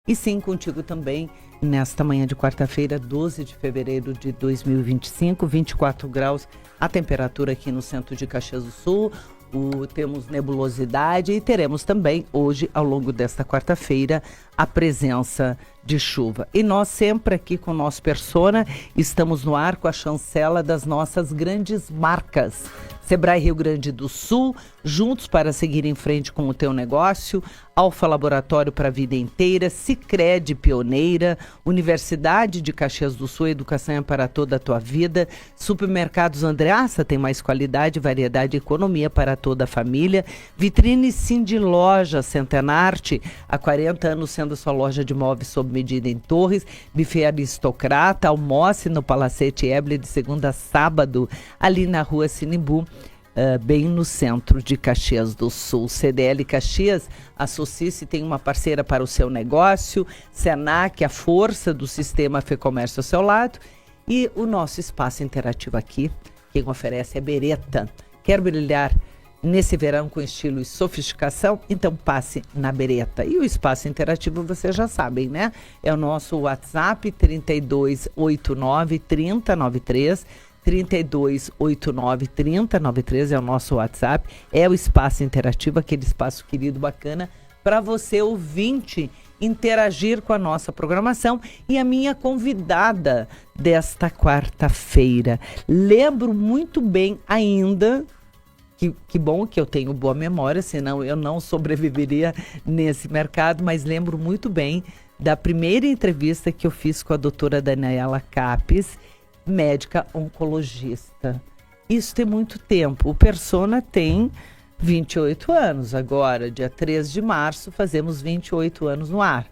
E sim, contigo também, nesta manhã de quarta-feira, 12 de fevereiro de 2025, 24 graus a temperatura aqui no centro de Caxias do Sul. Temos nebulosidade e teremos também hoje, ao longo desta quarta-feira, a presença de chuva. E nós sempre aqui com o nosso Persona, estamos no ar com a chancela das nossas grandes marcas. Sebrae Rio Grande do Sul, juntos para seguir em frente com o teu negócio, Alfa Laboratório para a vida inteira, Sicredi Pioneira, Universidade de Caxias do Sul, educação é para toda a tua vida, Supermercados Andreassa tem mais qualidade, variedade e economia para toda a família, Vitrine Cindy Loja Centenarte, há 40 anos sendo sua loja de móveis sob medida em Torres, Buffet Aristocrata, almoce no Palacete Eble de segunda a sábado, ali na rua Sinimbu, bem no centro de Caxias do Sul. CDL Caxias, associe-se, tem uma parceira para o seu negócio, Senac, a força do sistema Fecomércio ao seu lado, e o nosso espaço interativo aqui, quem oferece é Beretta. Quer brilhar nesse verão com estilo e sofisticação? Então passe na Beretta. E o espaço interativo vocês já sabem, né? É o nosso WhatsApp 3289 3093, 3289 3093 é o nosso WhatsApp, é o espaço interativo, aquele espaço querido, bacana, para você, ouvinte, interagir com a nossa programação. E a minha convidada desta quarta-feira, lembro muito bem ainda, que bom que eu tenho boa memória, senão eu não sobreviveria nesse mercado, mas lembro muito bem da primeira entrevista que eu fiz com a doutora Daniela Capes, médica oncologista. Isso tem muito tempo. O Persona tem 28 anos agora, dia 3 de março, fazemos 28 anos no ar.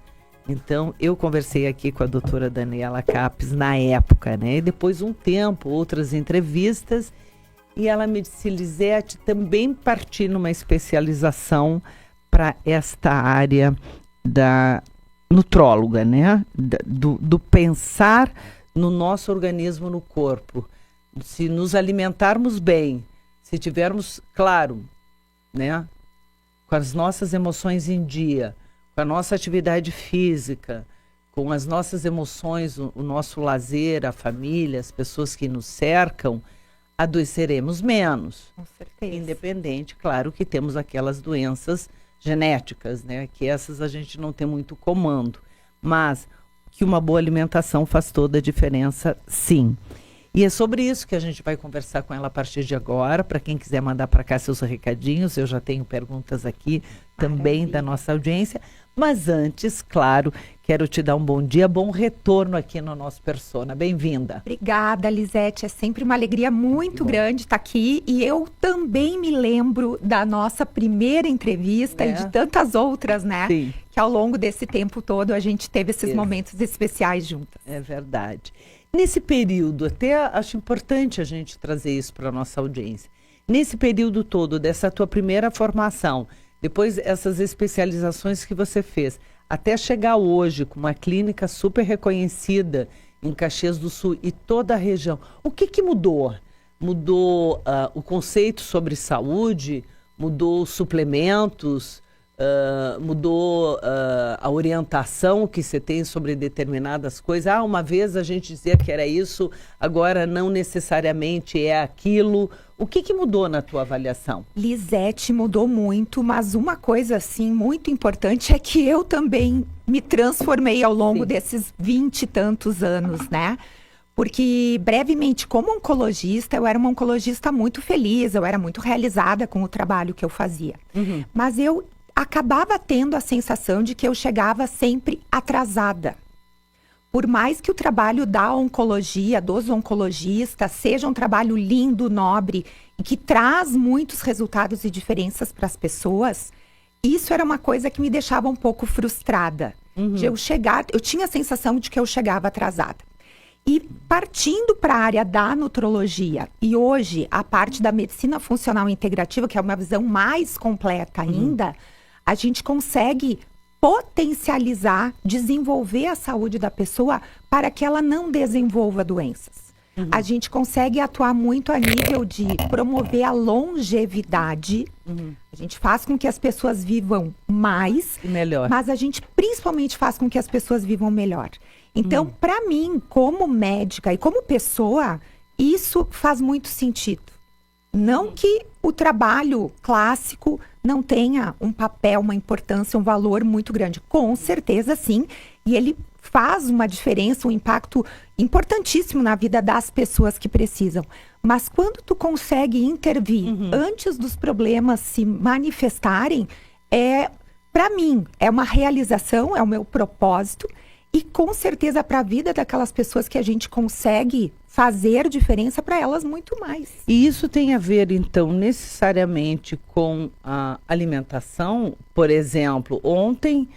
Então, eu conversei aqui com a doutora Daniela Capes na época, né? E depois um tempo, outras entrevistas, e ela me disse, Lisete, também parti numa especialização para esta área da nutróloga, né? Do pensar no nosso organismo, no corpo. Se nos alimentarmos bem, se tivermos, claro, né, com as nossas emoções em dia, com a nossa atividade física, com as nossas emoções, o nosso lazer, a família, as pessoas que nos cercam, adoeceremos menos. Com certeza. Independente, claro que temos aquelas doenças genéticas, né, que essas a gente não tem muito comando, mas que uma boa alimentação faz toda a diferença, sim. E é sobre isso que a gente vai conversar com ela a partir de agora. Para quem quiser mandar para cá seus recadinhos, eu já tenho perguntas aqui também da nossa audiência. Mas antes, claro, quero te dar um bom dia, bom retorno aqui no nosso Persona. Bem-vinda. Obrigada, Lisete. É sempre uma alegria muito grande estar aqui. E eu também me lembro da nossa primeira entrevista e de tantas outras, né? Sim. Que ao longo desse tempo todo a gente teve esses momentos especiais juntas. É verdade. Nesse período, até acho importante a gente trazer isso para a nossa audiência. Nesse período todo, dessa tua primeira formação, depois essas especializações que você fez, até chegar hoje com uma clínica super reconhecida em Caxias do Sul e toda a região, o que mudou? Mudou o conceito sobre saúde? Mudou os suplementos? Mudou a orientação que você tem sobre determinadas coisas? Uma vez a gente dizia que era isso, agora não necessariamente é aquilo. O que mudou na tua avaliação? Lisete, mudou muito, mas uma coisa assim muito importante é que eu também me transformei ao longo desses 20 e tantos anos, né? Porque, brevemente, como oncologista, eu era uma oncologista muito feliz, eu era muito realizada com o trabalho que eu fazia. Mas eu acabava tendo a sensação de que eu chegava sempre atrasada. Por mais que o trabalho da oncologia, dos oncologistas, seja um trabalho lindo, nobre, e que traz muitos resultados e diferenças para as pessoas, isso era uma coisa que me deixava um pouco frustrada. De eu tinha a sensação de que eu chegava atrasada. E partindo para a área da nutrologia, e hoje a parte da medicina funcional integrativa, que é uma visão mais completa ainda, a gente consegue potencializar, desenvolver a saúde da pessoa para que ela não desenvolva doenças. A gente consegue atuar muito a nível de promover a longevidade A gente faz com que as pessoas vivam mais, E melhor. mas a gente principalmente faz com que as pessoas vivam melhor. Então, para mim, como médica e como pessoa, isso faz muito sentido. Não que o trabalho clássico não tenha um papel, uma importância, um valor muito grande. Com certeza, sim. E ele faz uma diferença, um impacto importantíssimo na vida das pessoas que precisam. Mas quando tu consegue intervir antes dos problemas se manifestarem, para mim, é uma realização, é o meu propósito. E com certeza para a vida daquelas pessoas que a gente consegue fazer diferença para elas muito mais. E isso tem a ver, então, necessariamente com a alimentação? Por exemplo, ontem,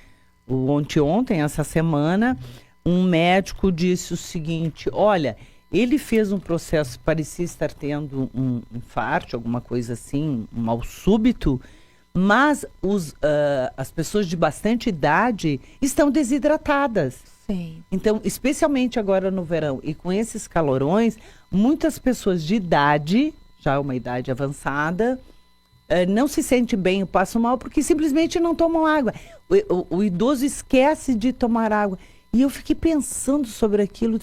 essa semana, um médico disse o seguinte: olha, ele fez um processo, parecia estar tendo um infarto, alguma coisa assim, um mal súbito, mas as pessoas de bastante idade estão desidratadas. Sim. Então, especialmente agora no verão e com esses calorões, muitas pessoas de idade, já uma idade avançada, não se sentem bem, passam mal porque simplesmente não tomam água. O idoso esquece de tomar água. E eu fiquei pensando sobre aquilo.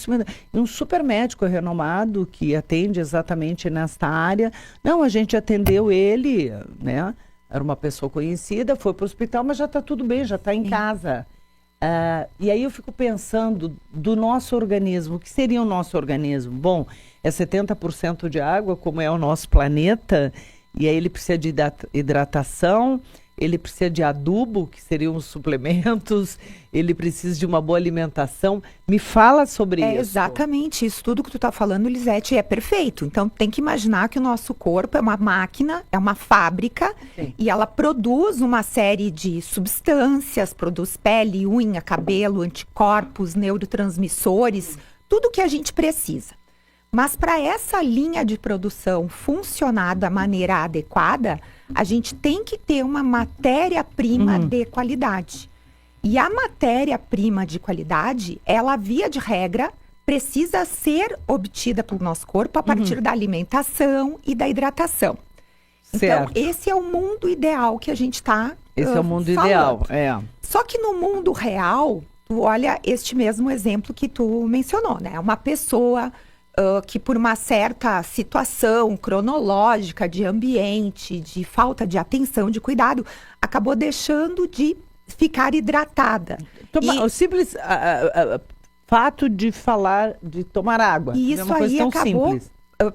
Um super médico renomado que atende exatamente nesta área. Não, a gente atendeu ele, né? Era uma pessoa conhecida, foi para o hospital, mas já está tudo bem, já está em casa. E aí eu fico pensando do nosso organismo. O que seria o nosso organismo? Bom, é 70% de água, como é o nosso planeta, e aí ele precisa de hidratação, ele precisa de adubo, que seriam os suplementos, ele precisa de uma boa alimentação. Me fala sobre isso. Exatamente, isso tudo que tu está falando, Lisete, é perfeito. Então tem que imaginar que o nosso corpo é uma máquina, é uma fábrica, Sim. e ela produz uma série de substâncias, produz pele, unha, cabelo, anticorpos, neurotransmissores, tudo que a gente precisa. Mas para essa linha de produção funcionar da maneira adequada, a gente tem que ter uma matéria-prima de qualidade. E a matéria-prima de qualidade, ela, via de regra, precisa ser obtida pelo nosso corpo a partir da alimentação e da hidratação. Certo. Então, esse é o mundo ideal que a gente está Esse é o mundo falando. ideal, é. Só que no mundo real, tu olha este mesmo exemplo que tu mencionou, né? Uma pessoa que por uma certa situação cronológica, de ambiente, de falta de atenção, de cuidado, acabou deixando de ficar hidratada. O simples fato de falar, de tomar água. E é isso uma coisa aí tão acabou simples.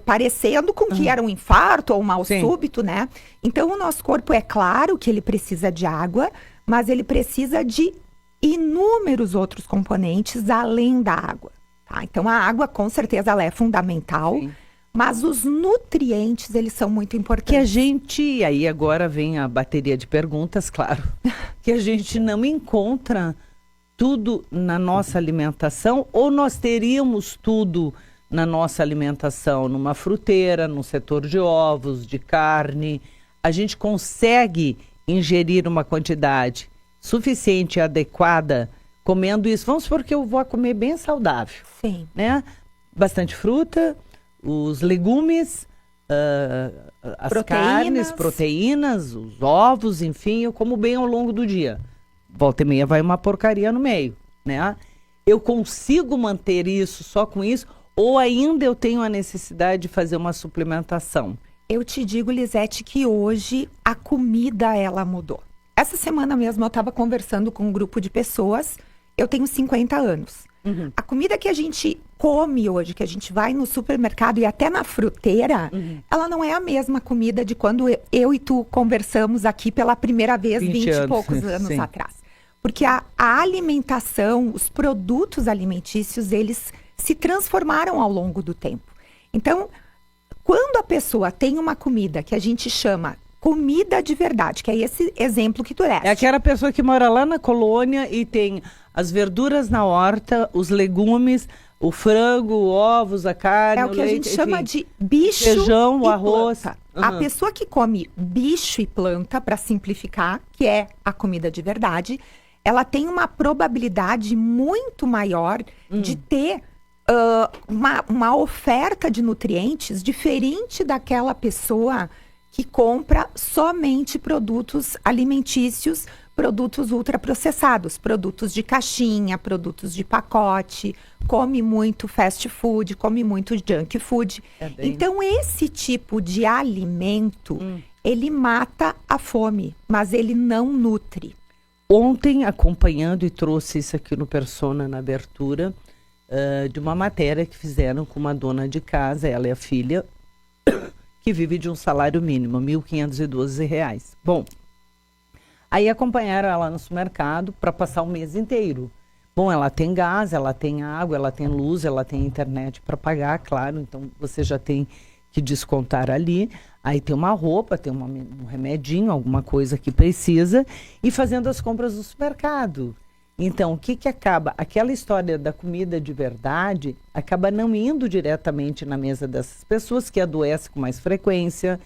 parecendo com que era um infarto ou um mal Sim. súbito, né? Então, o nosso corpo, é claro que ele precisa de água, mas ele precisa de inúmeros outros componentes além da água. Tá? Então, a água, com certeza, ela é fundamental, Sim. mas os nutrientes, eles são muito Que a importantes. gente, aí agora vem a bateria de perguntas, claro, que a gente não encontra tudo na nossa alimentação, ou nós teríamos tudo na nossa alimentação, numa fruteira, no setor de ovos, de carne. A gente consegue ingerir uma quantidade suficiente e adequada comendo isso. Vamos supor que eu vou comer bem saudável, Sim. né? Bastante fruta, os legumes, as carnes, proteínas, os ovos, enfim, eu como bem ao longo do dia. Volta e meia vai uma porcaria no meio, né? Eu consigo manter isso só com isso, ou ainda eu tenho a necessidade de fazer uma suplementação? Eu te digo, Lisete, que hoje a comida, ela mudou. Essa semana mesmo eu estava conversando com um grupo de pessoas. Eu tenho 50 anos. A comida que a gente come hoje, que a gente vai no supermercado e até na fruteira, ela não é a mesma comida de quando eu e tu conversamos aqui pela primeira vez, 20 e poucos anos sim. atrás. Porque a alimentação, os produtos alimentícios, eles se transformaram ao longo do tempo. Então, quando a pessoa tem uma comida que a gente chama comida de verdade, que é esse exemplo que tu deste. É aquela pessoa que mora lá na colônia e tem as verduras na horta, os legumes, o frango, ovos, a carne, É o que leite, a gente chama enfim, de bicho feijão, e o arroz. planta. A pessoa que come bicho e planta, para simplificar, que é a comida de verdade, ela tem uma probabilidade muito maior de ter uma oferta de nutrientes diferente daquela pessoa que compra somente produtos alimentícios, produtos ultraprocessados, produtos de caixinha, produtos de pacote, come muito fast food, come muito junk food. Então, esse tipo de alimento, ele mata a fome, mas ele não nutre. Ontem, acompanhando, e trouxe isso aqui no Persona, na abertura, de uma matéria que fizeram com uma dona de casa, ela e a filha, que vive de um salário mínimo, R$ 1.512. Bom, aí acompanharam ela no supermercado para passar o mês inteiro. Bom, ela tem gás, ela tem água, ela tem luz, ela tem internet para pagar, claro, então você já tem que descontar ali. Aí tem uma roupa, tem um remedinho, alguma coisa que precisa, e fazendo as compras do supermercado. Então, o que acaba? Aquela história da comida de verdade acaba não indo diretamente na mesa dessas pessoas que adoecem com mais frequência,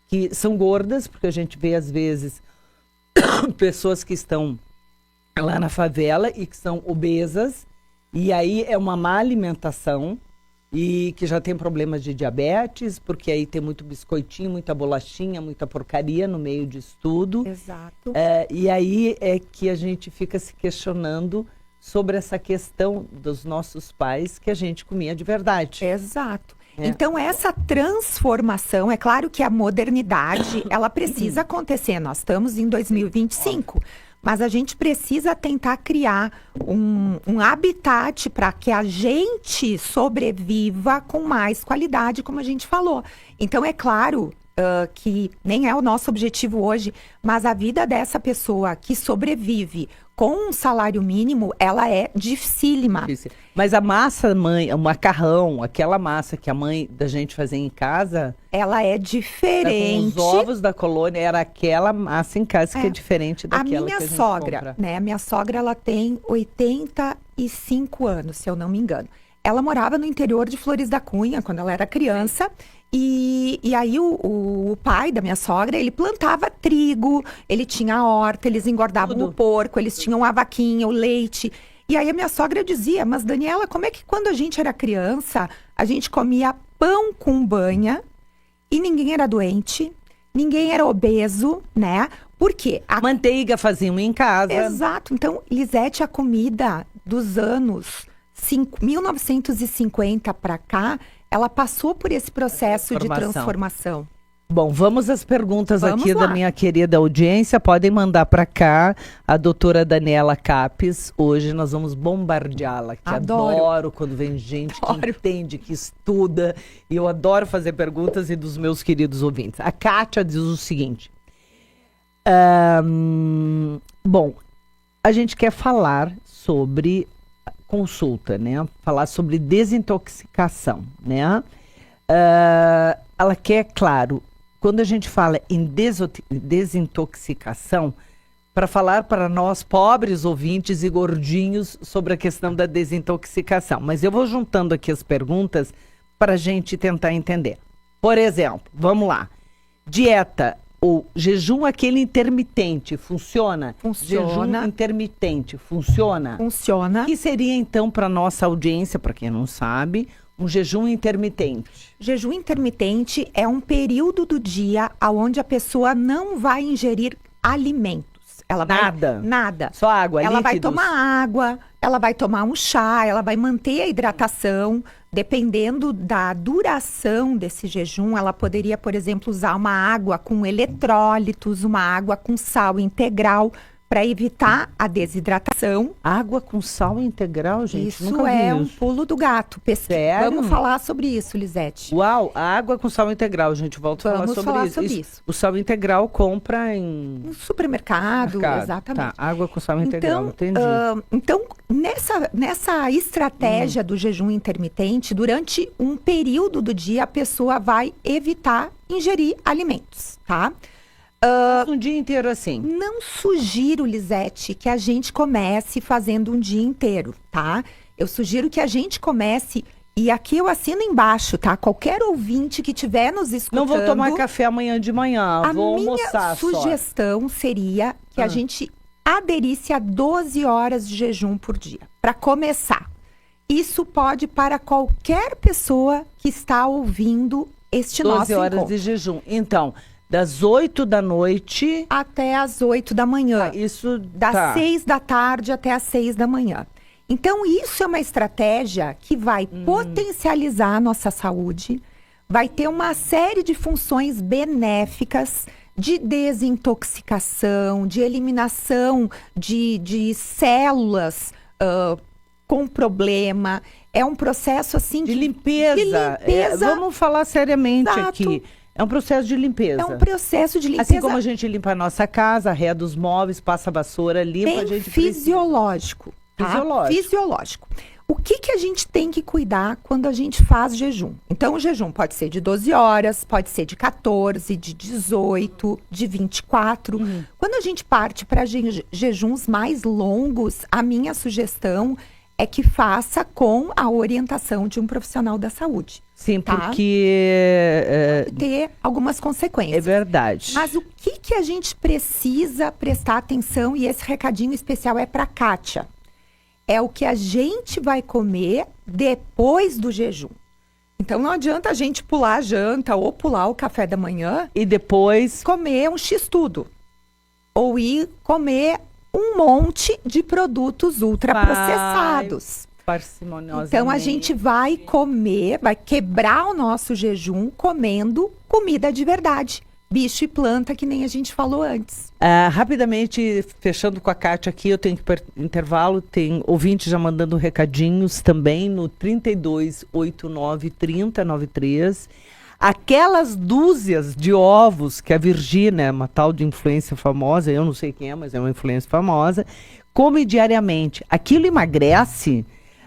que são gordas, porque a gente vê às vezes pessoas que estão lá na favela e que são obesas, e aí é uma má alimentação, e que já tem problemas de diabetes, porque aí tem muito biscoitinho, muita bolachinha, muita porcaria no meio disso tudo. Exato. E aí é que a gente fica se questionando sobre essa questão dos nossos pais, que a gente comia de verdade. Exato. Então, essa transformação, é claro que a modernidade, ela precisa acontecer. Nós estamos em 2025. Mas a gente precisa tentar criar um habitat para que a gente sobreviva com mais qualidade, como a gente falou. Então, é claro que nem é o nosso objetivo hoje, mas a vida dessa pessoa que sobrevive com um salário mínimo, ela é dificílima. Mas a massa, mãe, o macarrão, aquela massa que a mãe da gente fazia em casa... Ela é diferente. Com os ovos da colônia, era aquela massa em casa que é diferente daquela que a gente compra. A minha sogra, ela tem 85 anos, se eu não me engano. Ela morava no interior de Flores da Cunha, quando ela era criança. E aí o pai da minha sogra, ele plantava trigo, ele tinha horta, eles engordavam o porco, eles tinham a vaquinha, o leite. E aí a minha sogra dizia, mas Daniela, como é que quando a gente era criança, a gente comia pão com banha e ninguém era doente, ninguém era obeso, né? Por quê? A manteiga faziam em casa. Exato. Então, Lisete, a comida dos anos 1950 para cá, ela passou por esse processo de transformação. Bom, vamos às perguntas aqui lá. Da minha querida audiência. Podem mandar para cá a doutora Daniela Capes. Hoje nós vamos bombardeá-la. Que adoro quando vem gente que entende, que estuda. E eu adoro fazer perguntas e dos meus queridos ouvintes. A Kátia diz o seguinte. Bom, a gente quer falar sobre consulta, né? Falar sobre desintoxicação, né? Ela quer, claro, quando a gente fala em desintoxicação, para falar para nós, pobres ouvintes e gordinhos, sobre a questão da desintoxicação. Mas eu vou juntando aqui as perguntas para a gente tentar entender. Por exemplo, vamos lá. Dieta ou jejum aquele intermitente, funciona? Funciona. Jejum intermitente, funciona? Funciona. O que seria, então, para nossa audiência, para quem não sabe, um jejum intermitente? Jejum intermitente é um período do dia onde a pessoa não vai ingerir alimentos. Ela Nada? Nada. Só água, Ela vai líquidos? tomar água, ela vai tomar um chá, ela vai manter a hidratação. Dependendo da duração desse jejum, ela poderia, por exemplo, usar uma água com eletrólitos, uma água com sal integral, para evitar a desidratação. Água com sal integral, gente? Isso Nunca é vi um isso. pulo do gato. Sério? Vamos falar sobre isso, Lisete. Uau, água com sal integral, gente. Volto a Vamos falar sobre isso. O sal integral compra em... No supermercado, exatamente. Tá, água com sal integral, entendi. Então, nessa estratégia do jejum intermitente, durante um período do dia, a pessoa vai evitar ingerir alimentos, tá? Um dia inteiro assim. Não sugiro, Lisete, que a gente comece fazendo um dia inteiro, tá? Eu sugiro que a gente comece, e aqui eu assino embaixo, tá? Qualquer ouvinte que estiver nos escutando... Não vou tomar café amanhã de manhã, vou almoçar só. A minha sugestão seria que a gente aderisse a 12 horas de jejum por dia, para começar. Isso pode para qualquer pessoa que está ouvindo este nosso 12 horas encontro. de jejum. Então... Das 8 da noite... Até as 8 da manhã. Isso Das 6 da tarde até as 6 da manhã. Então, isso é uma estratégia que vai potencializar a nossa saúde, vai ter uma série de funções benéficas de desintoxicação, de eliminação de células com problema. É um processo, assim... De limpeza. Vamos falar seriamente aqui. É um processo de limpeza. É um processo de limpeza. Assim como a gente limpa a nossa casa, arreia dos móveis, passa a vassoura, limpa, a gente fisiológico. Tá? Fisiológico. O que a gente tem que cuidar quando a gente faz jejum? Então, o jejum pode ser de 12 horas, pode ser de 14, de 18, de 24. Quando a gente parte para jejuns mais longos, a minha sugestão é que faça com a orientação de um profissional da saúde. Sim, tá? Porque... ter algumas consequências. É verdade. Mas o que a gente precisa prestar atenção, e esse recadinho especial é para a Kátia, é o que a gente vai comer depois do jejum. Então, não adianta a gente pular a janta ou pular o café da manhã e depois comer um x-tudo. Ou ir comer um monte de produtos ultraprocessados. Parcimoniosamente. Então, a gente vai comer, vai quebrar o nosso jejum comendo comida de verdade. Bicho e planta, que nem a gente falou antes. Rapidamente, fechando com a Kátia aqui, eu tenho que ir para intervalo. Tem ouvinte já mandando recadinhos também no 32893093. Aquelas dúzias de ovos que a Virgínia, uma tal de influência famosa, eu não sei quem é, mas é uma influência famosa, come diariamente. Aquilo emagrece,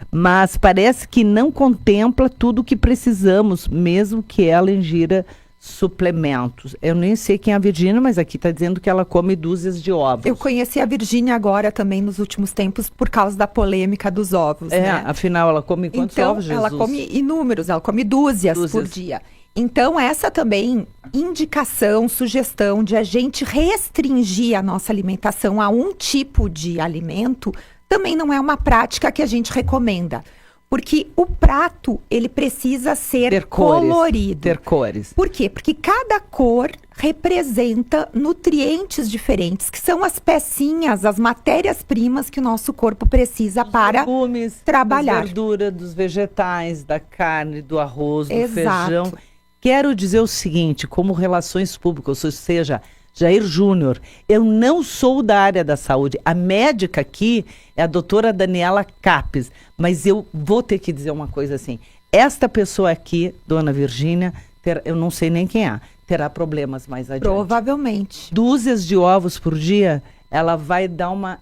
mas parece que não contempla tudo o que precisamos, mesmo que ela ingira suplementos. Eu nem sei quem é a Virgínia, mas aqui está dizendo que ela come dúzias de ovos. Eu conheci a Virgínia agora também nos últimos tempos por causa da polêmica dos ovos, né? Afinal, ela come quantos ovos, Jesus? Ela come inúmeros, ela come dúzias por dia. Então, essa também indicação, sugestão de a gente restringir a nossa alimentação a um tipo de alimento também não é uma prática que a gente recomenda. Porque o prato, ele precisa ser colorido. Ter cores. Por quê? Porque cada cor representa nutrientes diferentes, que são as pecinhas, as matérias-primas que o nosso corpo precisa para legumes, trabalhar. Das verduras, dos vegetais, da carne, do arroz, do feijão. Quero dizer o seguinte, como relações públicas, ou seja, Jair Júnior, eu não sou da área da saúde. A médica aqui é a doutora Daniela Capes, mas eu vou ter que dizer uma coisa assim. Esta pessoa aqui, dona Virgínia, eu não sei nem quem é, terá problemas mais adiante. Provavelmente. Dúzias de ovos por dia, ela vai dar uma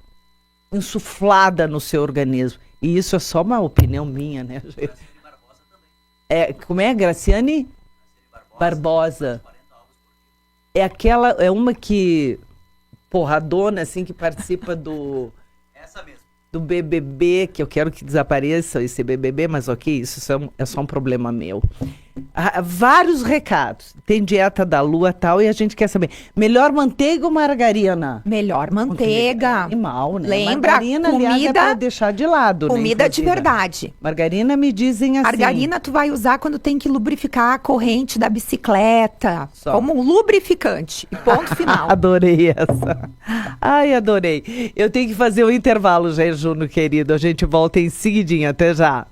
insuflada no seu organismo. E isso é só uma opinião minha, né, gente? Como é, Graciane Barbosa? É uma que, porradona, assim, que participa do... Essa mesmo. Do BBB, que eu quero que desapareça esse BBB, mas ok, isso é só um problema meu. Vários recados. Tem dieta da lua e tal, e a gente quer saber, melhor manteiga ou margarina? Melhor manteiga. Animal, né? Lembra, margarina, comida, aliás, é pra deixar de lado. Comida né, de verdade. Margarina me dizem assim. Margarina tu vai usar quando tem que lubrificar a corrente da bicicleta. Só. Como um lubrificante. E ponto final. Adorei essa. Ai, adorei. Eu tenho que fazer um intervalo, Jair Júnior, querido. A gente volta em seguidinho. Até já.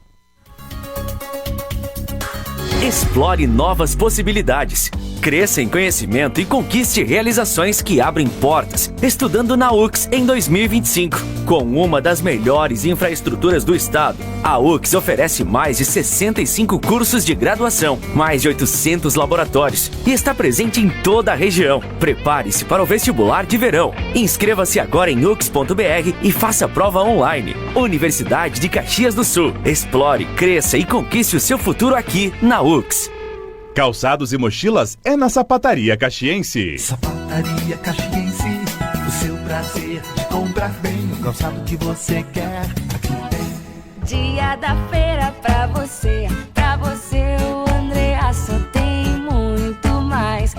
Explore novas possibilidades. Cresça em conhecimento e conquiste realizações que abrem portas, estudando na UX em 2025. Com uma das melhores infraestruturas do estado, a UX oferece mais de 65 cursos de graduação, mais de 800 laboratórios e está presente em toda a região. Prepare-se para o vestibular de verão. Inscreva-se agora em ux.br e faça a prova online. Universidade de Caxias do Sul. Explore, cresça e conquiste o seu futuro aqui na UX. Calçados e mochilas é na Sapataria Caxiense. Sapataria Caxiense, o seu prazer de comprar bem o calçado que você quer, aqui tem. Dia da feira pra você o Andréa só tem muito mais.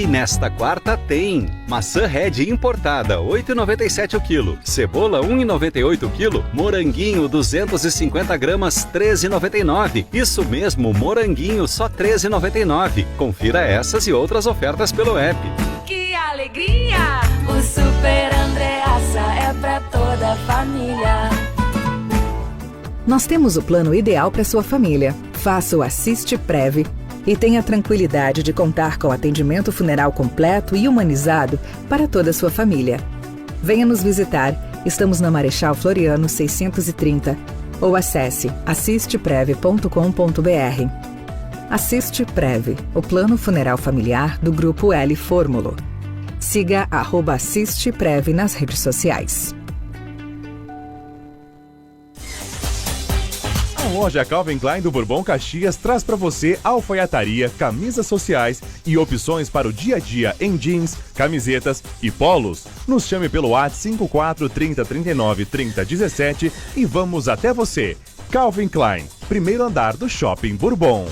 E nesta quarta tem maçã Red importada, 8,97 o quilo. Cebola, 1,98 o quilo. Moranguinho, 250 gramas, 13,99. Isso mesmo, moranguinho, só 13,99. Confira essas e outras ofertas pelo app. Que alegria! O Super Andreassa é pra toda a família. Nós temos o plano ideal para sua família. Faça o Assiste Prev e tenha a tranquilidade de contar com atendimento funeral completo e humanizado para toda a sua família. Venha nos visitar. Estamos na Marechal Floriano 630 ou acesse assisteprev.com.br. Assiste Prev, o plano funeral familiar do Grupo L Fórmulo. Siga @assisteprev nas redes sociais. A loja Calvin Klein do Bourbon Caxias traz para você alfaiataria, camisas sociais e opções para o dia a dia em jeans, camisetas e polos. Nos chame pelo WhatsApp 54 30 39 30 17 e vamos até você. Calvin Klein, primeiro andar do Shopping Bourbon.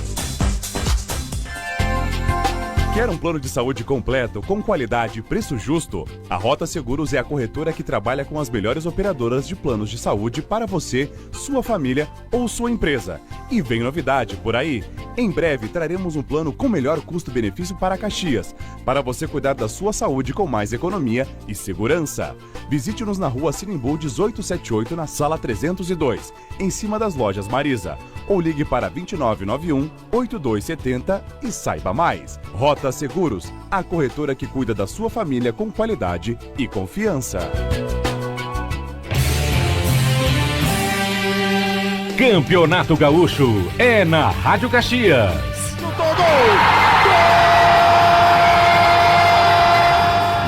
Quer um plano de saúde completo, com qualidade e preço justo? A Rota Seguros é a corretora que trabalha com as melhores operadoras de planos de saúde para você, sua família ou sua empresa. E vem novidade por aí. Em breve traremos um plano com melhor custo-benefício para Caxias, para você cuidar da sua saúde com mais economia e segurança. Visite-nos na rua Sinimbu 1878, na sala 302, em cima das lojas Marisa. Ou ligue para 2991-8270 e saiba mais. Rota Seguros, a corretora que cuida da sua família com qualidade e confiança. Campeonato Gaúcho é na Rádio Caxias.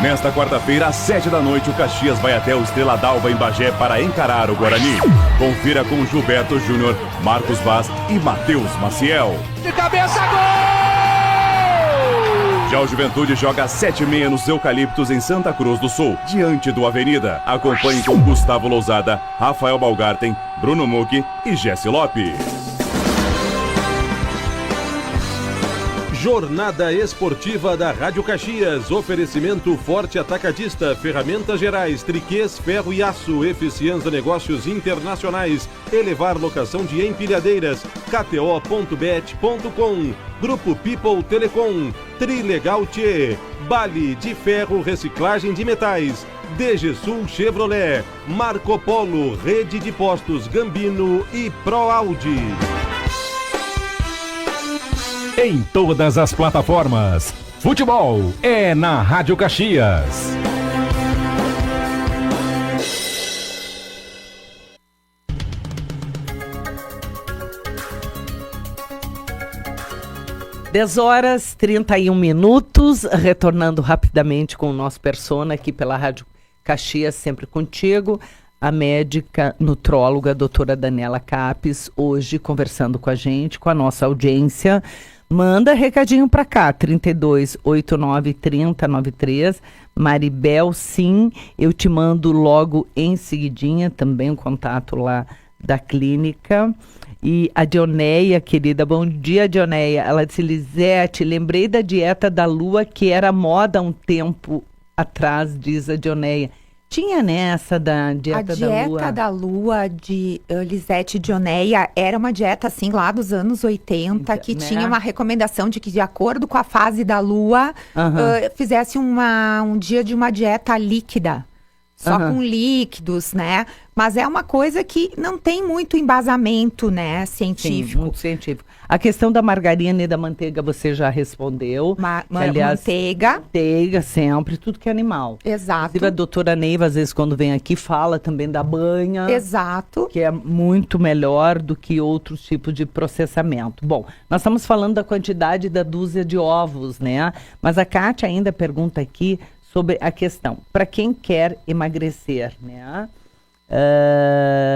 Nesta quarta-feira, às 7 da noite, o Caxias vai até o Estrela d'Alva em Bagé para encarar o Guarani. Confira com Gilberto Júnior, Marcos Vaz e Matheus Maciel. De cabeça, gol! Já o Juventude joga às 7h30 nos Eucaliptos, em Santa Cruz do Sul, diante do Avenida. Acompanhe com Gustavo Lousada, Rafael Balgarten, Bruno Mucchi e Jesse Lopes. Jornada Esportiva da Rádio Caxias. Oferecimento Forte Atacadista, Ferramentas Gerais, Triquês, Ferro e Aço, Eficiência Negócios Internacionais, Elevar Locação de Empilhadeiras, KTO.bet.com, Grupo People Telecom, Trilegal Tchê, Bali de Ferro Reciclagem de Metais, DG Sul Chevrolet, Marco Polo, Rede de Postos Gambino e Pro Audi. Em todas as plataformas. Futebol é na Rádio Caxias. Dez horas 31 minutos, retornando rapidamente com o nosso persona aqui pela Rádio Caxias, sempre contigo, a médica nutróloga, doutora Daniela Capes, hoje conversando com a gente, com a nossa audiência. Manda recadinho para cá, 32893093, Maribel, sim, eu te mando logo em seguidinha, também o contato lá da clínica. E a Dioneia, querida, bom dia, Dioneia. Ela disse, Lisete, lembrei da dieta da lua que era moda há um tempo atrás, diz a Dioneia. Tinha nessa da dieta da lua? A dieta da lua de Lisete Dioneia era uma dieta, assim, lá dos anos 80, que tinha uma recomendação de que, de acordo com a fase da lua, fizesse um dia de uma dieta líquida. Só com líquidos, né? Mas é uma coisa que não tem muito embasamento, né, científico. Sim, muito científico. A questão da margarina e da manteiga você já respondeu. Aliás, manteiga sempre, tudo que é animal. Exato. Inclusive a doutora Neiva, às vezes, quando vem aqui, fala também da banha. Exato. Que é muito melhor do que outros tipos de processamento. Bom, nós estamos falando da quantidade da dúzia de ovos, né? Mas a Kátia ainda pergunta aqui sobre a questão, para quem quer emagrecer, né?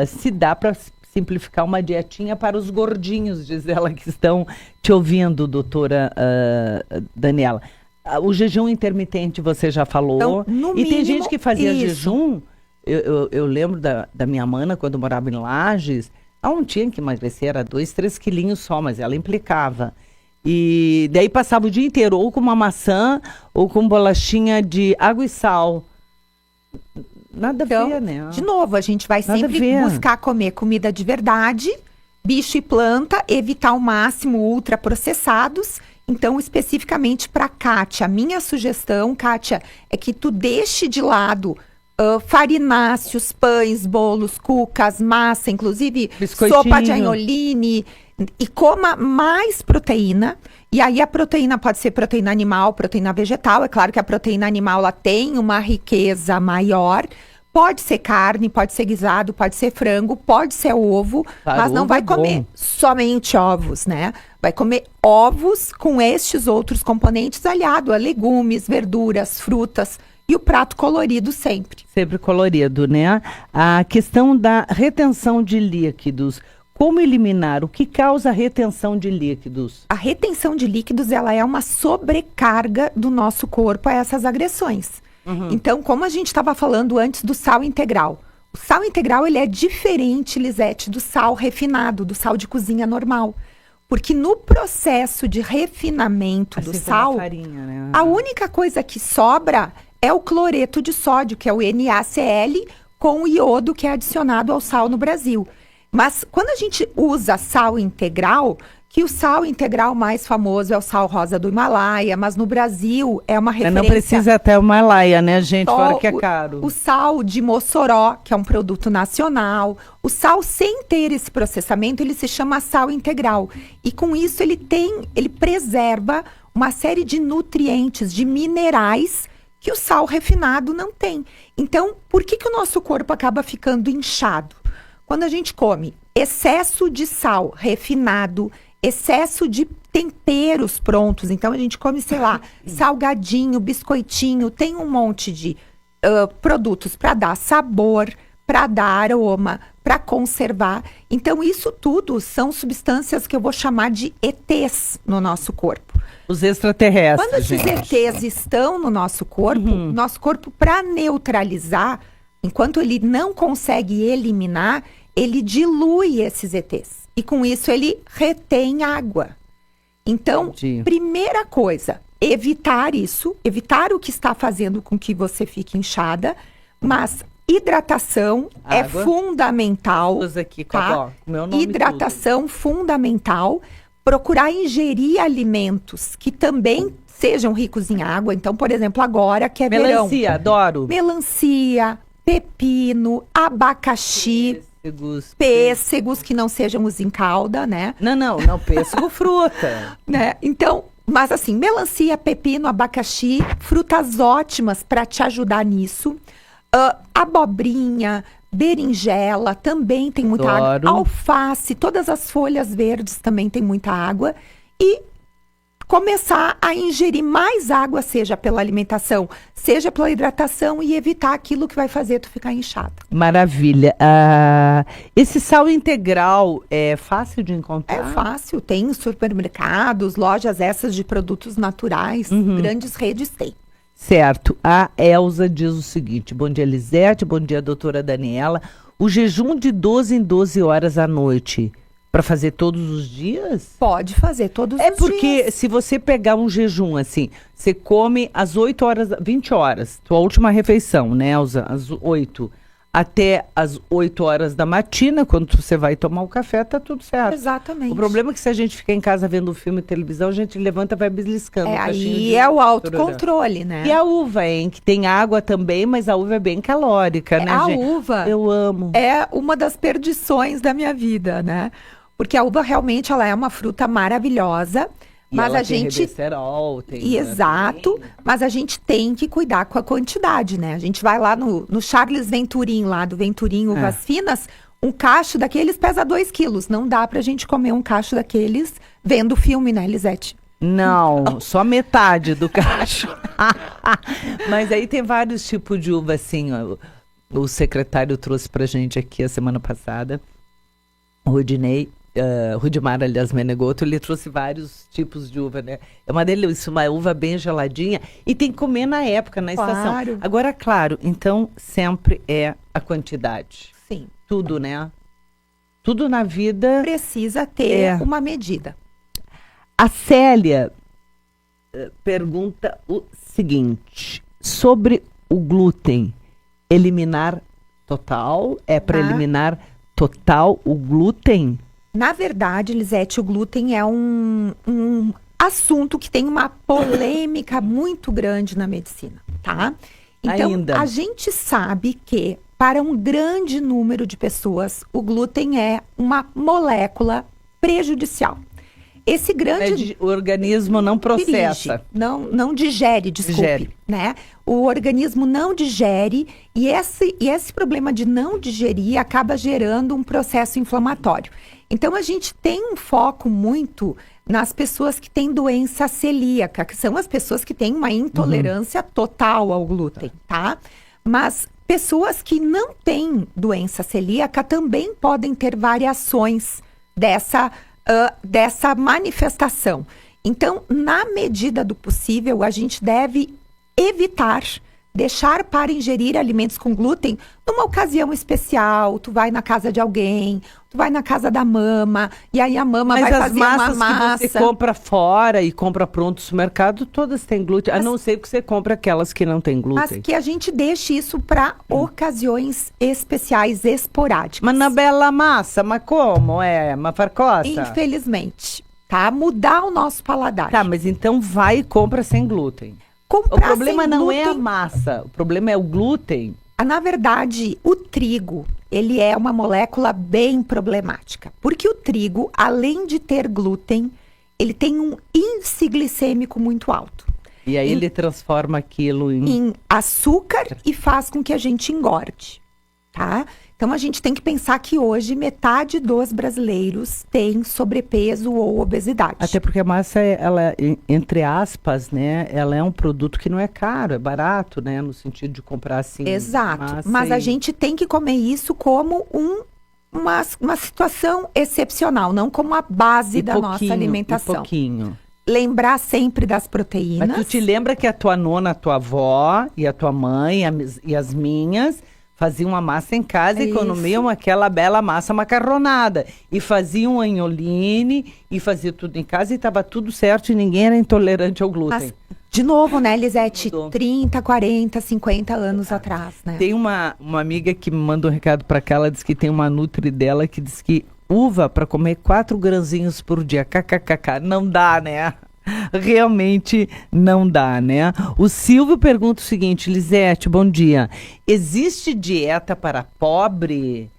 Se dá para simplificar uma dietinha para os gordinhos, diz ela, que estão te ouvindo, doutora Daniela. O jejum intermitente você já falou. Então, e tem gente que fazia jejum, eu lembro da minha mana, quando morava em Lages, ela não tinha que emagrecer, era 2, 3 quilinhos só, mas ela implicava. E daí passava o dia inteiro ou com uma maçã ou com bolachinha de água e sal. Nada a ver, né? De novo, a gente vai Nada sempre a ver. buscar comer comida de verdade, bicho e planta, evitar ao máximo ultraprocessados. Então, especificamente para Kátia, a minha sugestão, Kátia, é que tu deixe de lado farináceos, pães, bolos, cucas, massa, inclusive sopa de agnoline, e coma mais proteína. E aí a proteína pode ser proteína animal, proteína vegetal. É claro que a proteína animal ela tem uma riqueza maior. Pode ser carne, pode ser guisado, pode ser frango, pode ser ovo, mas não vai comer somente ovos, né? Vai comer ovos com estes outros componentes aliado a legumes, verduras, frutas e o prato colorido sempre. Sempre colorido, né? A questão da retenção de líquidos. Como eliminar? O que causa a retenção de líquidos? A retenção de líquidos, ela é uma sobrecarga do nosso corpo a essas agressões. Então, como a gente estava falando antes do sal integral. O sal integral, ele é diferente, Lisete, do sal refinado, do sal de cozinha normal. Porque no processo de refinamento do sal, farinha, né? a única coisa que sobra é o cloreto de sódio, que é o NaCl, com o iodo que é adicionado ao sal no Brasil. Mas quando a gente usa sal integral, que o sal integral mais famoso é o sal rosa do Himalaia, mas no Brasil é uma referência... Não precisa até o Himalaia, né, gente? Fora que é caro. O sal de Mossoró, que é um produto nacional. O sal, sem ter esse processamento, ele se chama sal integral. E com isso ele preserva uma série de nutrientes, de minerais que o sal refinado não tem. Então, por que o nosso corpo acaba ficando inchado? Quando a gente come excesso de sal refinado, excesso de temperos prontos, então a gente come, sei lá, salgadinho, biscoitinho, tem um monte de produtos para dar sabor, para dar aroma, para conservar. Então isso tudo são substâncias que eu vou chamar de ETs no nosso corpo. Os extraterrestres. Quando esses ETs estão no nosso corpo, para neutralizar, enquanto ele não consegue eliminar, ele dilui esses ETs. E com isso ele retém água. Então, primeira coisa, evitar isso, evitar o que está fazendo com que você fique inchada, mas hidratação é fundamental. Aqui, tá? Hidratação fundamental. Procurar ingerir alimentos que também sejam ricos em água. Então, por exemplo, agora que é verão. Melancia, adoro. Melancia, pepino, abacaxi, pêssegos que não sejam os em calda, né? Não, pêssego fruta. Né? Então, mas assim, melancia, pepino, abacaxi, frutas ótimas para te ajudar nisso. Abobrinha, berinjela também tem muita água. Alface, todas as folhas verdes também tem muita água. E começar a ingerir mais água, seja pela alimentação, seja pela hidratação, e evitar aquilo que vai fazer tu ficar inchada. Maravilha. Esse sal integral é fácil de encontrar? É fácil, tem supermercados, lojas essas de produtos naturais, grandes redes tem. Certo. A Elza diz o seguinte: bom dia, Lisete, bom dia, doutora Daniela. O jejum de 12 em 12 horas à noite, para fazer todos os dias? Pode fazer todos os dias. É porque se você pegar um jejum assim, você come às 8 horas, 20 horas, tua última refeição, né, Elza? Às 8, até às 8 horas da matina, quando você vai tomar o café, tá tudo certo. Exatamente. O problema é que se a gente fica em casa vendo filme e televisão, a gente levanta e vai beliscando. Aí é o autocontrole, né? E a uva, hein? Que tem água também, mas a uva é bem calórica, né, gente? A uva... Eu amo. É uma das perdições da minha vida, né? Porque a uva realmente ela é uma fruta maravilhosa, mas ela a gente tem exato, mas a gente tem que cuidar com a quantidade, né? A gente vai lá no Charles Venturim, lá do Venturim Uvas Finas, um cacho daqueles pesa 2 quilos. Não dá pra gente comer um cacho daqueles vendo filme, né, Lisete? Não, só metade do cacho. Mas aí tem vários tipos de uva, assim, ó. O secretário trouxe pra gente aqui a semana passada, o Rudimar, aliás, Menegoto, ele trouxe vários tipos de uva, né? É uma delícia, uma uva bem geladinha. E tem que comer na época, na estação. Agora, claro, então sempre é a quantidade. Sim. Tudo, né? Tudo na vida... Precisa ter uma medida. A Célia pergunta o seguinte, sobre o glúten, eliminar total? É para eliminar total o glúten? Na verdade, Lisete, o glúten é um assunto que tem uma polêmica muito grande na medicina, tá? Então, a gente sabe que para um grande número de pessoas, o glúten é uma molécula prejudicial. Esse grande... O organismo não processa. Não digere, desculpe. Né? O organismo não digere e esse problema de não digerir acaba gerando um processo inflamatório. Então, a gente tem um foco muito nas pessoas que têm doença celíaca, que são as pessoas que têm uma intolerância total ao glúten, tá? Mas pessoas que não têm doença celíaca também podem ter variações dessa manifestação. Então, na medida do possível, a gente deve evitar deixar para ingerir alimentos com glúten numa ocasião especial. Tu vai na casa de alguém, tu vai na casa da mama, e aí a mama vai fazer uma massa. Mas as massas que você compra fora e compra pronto no supermercado, todas têm glúten. A não ser que você compre aquelas que não têm glúten. Mas que a gente deixe isso para ocasiões especiais, esporádicas. Mas na bela massa, mas como? É uma farcoça? Infelizmente, tá? Mudar o nosso paladar. Tá, mas então vai e compra sem glúten. Comprar o problema não glúten... é a massa, o problema é o glúten. Na verdade, o trigo, ele é uma molécula bem problemática. Porque o trigo, além de ter glúten, ele tem um índice glicêmico muito alto. E aí ele transforma aquilo em açúcar e faz com que a gente engorde, tá? Então, a gente tem que pensar que hoje metade dos brasileiros tem sobrepeso ou obesidade. Até porque a massa, ela, entre aspas, né, ela é um produto que não é caro, é barato, né, no sentido de comprar assim. Exato, mas a gente tem que comer isso como uma situação excepcional, não como a base da nossa alimentação. Lembrar sempre das proteínas. Mas tu te lembra que a tua nona, a tua avó e a tua mãe e as minhas... faziam uma massa em casa e economiam aquela bela massa macarronada. E faziam anholine e fazia tudo em casa e estava tudo certo e ninguém era intolerante ao glúten. Mas, de novo, né, Lisete? 30, 40, 50 anos atrás, né? Tem uma amiga que me manda um recado para cá, ela diz que tem uma nutri dela que diz que uva para comer 4 grãozinhos por dia. KKKK. Não dá, né? Realmente não dá, né? O Silvio pergunta o seguinte, Lisete, bom dia. Existe dieta para pobre?